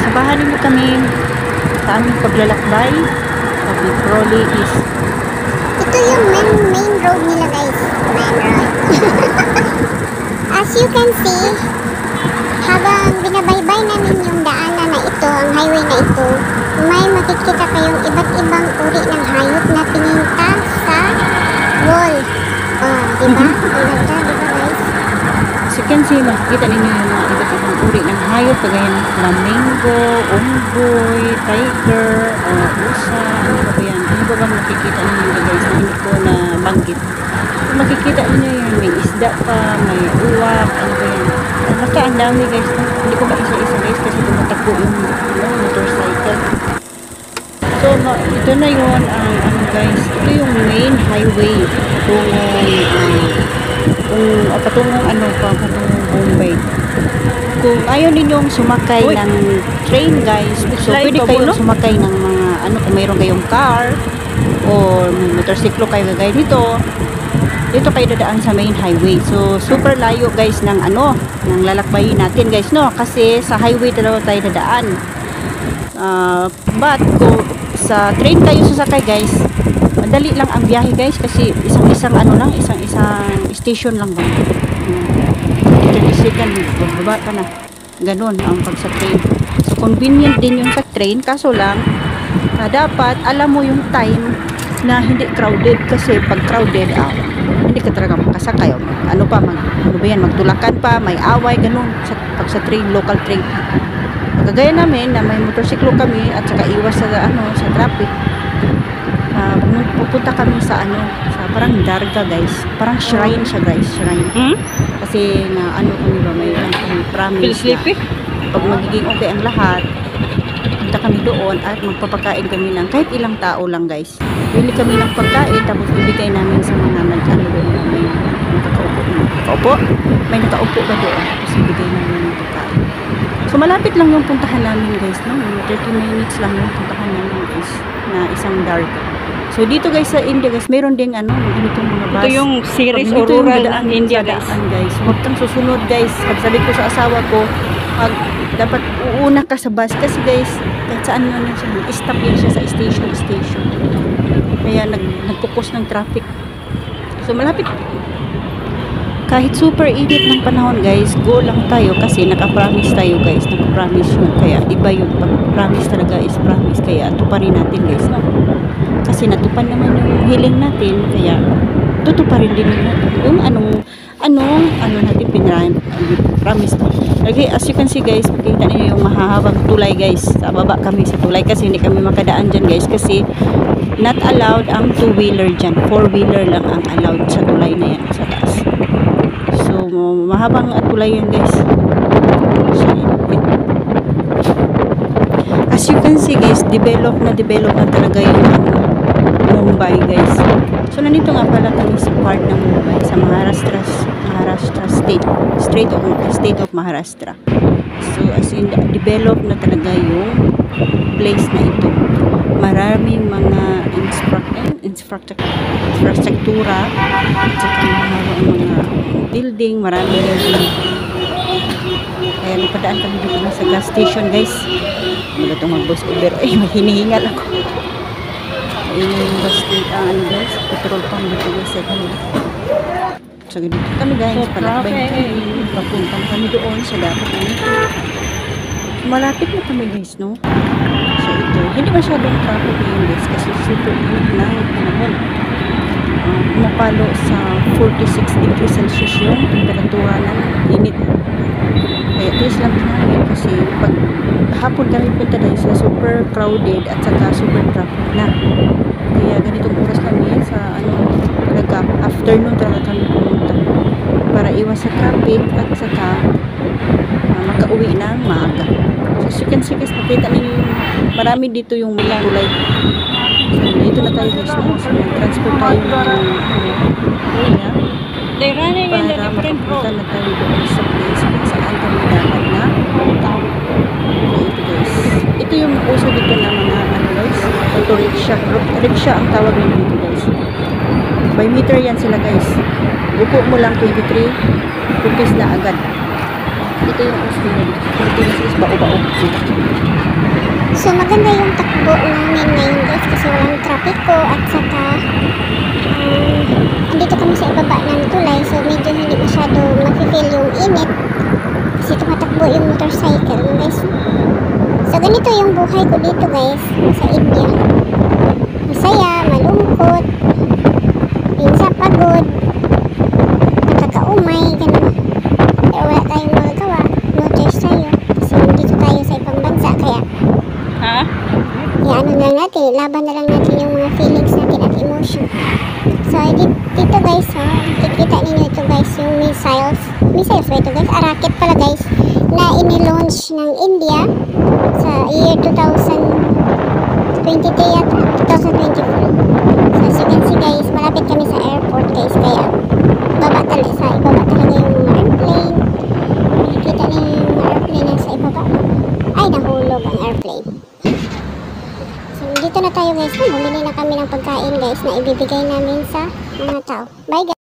Sabahan niyo kami sa aming paglalakbay. Sabi Crowley is Ito yung main road nila guys. Main road. As you can see, habang binabaybay namin yung daanan na ito, ang highway na ito, may makikita kayong iba't ibang uri ng hayop na pininta sa wall. Oh, diba? Ang ganda, diba guys? as you can see, makikita ninyo yung mga iba't ibang uri ng hayop kagaya ng flamingo, unggoy, tiger, usa, ano ba ba yan? Ano ba bang makikita ninyo guys na hindi ko na banggit? Kung makikita ninyo yun, may isda pa, may uwak, ano ba yan? Baka ang dami guys, hindi ko maisa-isa guys kasi tumatakbo yung motorcycle. So, ito na yun ang ano guys, ito yung main highway patungong Bombay. Kung ayaw ninyong sumakay ng train guys, so pwede kayong sumakay ng mga ano, kung mayroon kayong car or motorsiklo kayo gagaya dito kayo dadaan sa main highway. So super layo guys ng ano, ng lalakbayin natin guys, no, kasi sa highway talaga tayo dadaan. But kung sa train kayo sasakay guys, madali lang ang biyahe guys kasi isang ano lang, isang station lang ba. 30 second, bababa ka na. Ganun ang pag sa train. So convenient din yung sa train, kaso lang dapat alam mo yung time na hindi crowded kasi pag crowded hindi ka talaga makasakay. Ano ba yan, magtulakan pa, may away, ganun pag sa train, local train. Kagaya namin na may motorsiklo kami at saka iwas sa sa traffic. Pupunta kami sa sa parang darga guys, parang shrine siya guys, shrine. Kasi na kami ba, may kami promise na pag magiging okay ang lahat, punta kami doon at magpapakain kami ng kahit ilang tao lang guys. Bili kami ng pagkain tapos ibigay namin sa mga doon na may nakaupo. May nakaupo ba doon? Tapos ibigay namin ng pagkain. So malapit lang yung puntahan namin guys, no? 30 minutes lang yung puntahan namin guys na isang darga. So dito guys sa India guys, meron ding ganitong mga bus. Ito yung series o rural ng India guys. Huwag kang susunod guys. Pag sabi ko sa asawa ko, dapat uuna ka sa bus kasi guys, kahit saan naman siya, stop yan siya sa station. Kaya nagpupos ng traffic. So malapit. Kahit super init ng panahon guys, go lang tayo kasi nakapromise tayo guys, nakapromise yun. Kaya iba yun, pag promise talaga is promise, kaya tuparin natin guys, no? Kasi natupan naman yung hiling natin, kaya tutuparin din natin yung ano natin promise mo. Okay, as you can see guys, makikita niyo yung mahahabang tulay guys. Sa baba kami sa tulay kasi hindi kami makadaan dyan guys kasi not allowed ang 2-wheeler dyan, 4-wheeler lang ang allowed sa tulay na yan sa taas. So mahabang tulay yan guys. So, as you can see guys, develop na talaga yung Mumbai guys. So nandito nga pala kami sa part ng Mumbai, sa Maharashtra state of Maharashtra. So as in, develop na talaga yung place na ito. Maraming mga infrastruktura at saka mga building, maraming building. Kaya napadaan kami dito na sa gas station guys. Wala itong mag-bus Uber. Ay, hinihingal ako. Ayun yung gas station guys. Petrol pump dito guys. So dito kami guys. Palakbay kami. Papuntang kami doon sa dapat nito. Malapit na kami guys, no? So ito, hindi masyadong traffic ngayon guys kasi super init na yung panahon. Pumapalo sa 46 degrees Celsius yung temperatura ng init. Kaya please lang namin kasi pag hapon kami punta dahil sa super crowded at saka super traffic na. Kaya ganitong oras kami sa talaga afternoon talaga kami pumunta para iwas sa traffic at saka makauwi ng maaga. So as you can see guys, nakita ninyo yung marami dito yung mga tulay. So dito na tayo guys, no? So transport tayo ng They're running in the different road. Para makapunta na tayo doon sa place kung saan kami dapat na punta. So ito guys, ito yung uso dito na mga guys, auto rickshaw ang tawag nila dito guys. By meter yan sila guys. Upo mo lang 23 rupees na agad. Ito yung Pilipinas is bao-bao. So maganda yung takbo namin ngayon guys kasi walang trapiko at saka andito kami sa ibaba ng tulay so medyo hindi masyado mafe-feel yung init kasi tumatakbo yung motorcycle guys. So ganito yung buhay ko dito guys sa India. Masaya, malungkot, minsan pagod, nakakaumay, ganun. Pero wala tayong magagawa, no choice tayo kasi nandito tayo sa ibang bansa kaya Ha? ano na lang natin, laban na lang natin yung mga feelings natin at emotion. So, dito guys, kikita ninyo ito guys, yung missiles ba ito guys? Rocket pala guys, na ini-launch ng India sa year 2023 yata, 2024. So, as you can see guys, malapit kami sa airport guys, kaya ibaba talaga yung mga airplane. Makikita ninyo yung mga airplane na sa ibaba. Ay, nahulog ang airplane. So, dito na tayo guys. Bumili na kami ng pagkain guys na ibibigay namin sa mga tao. Bye guys!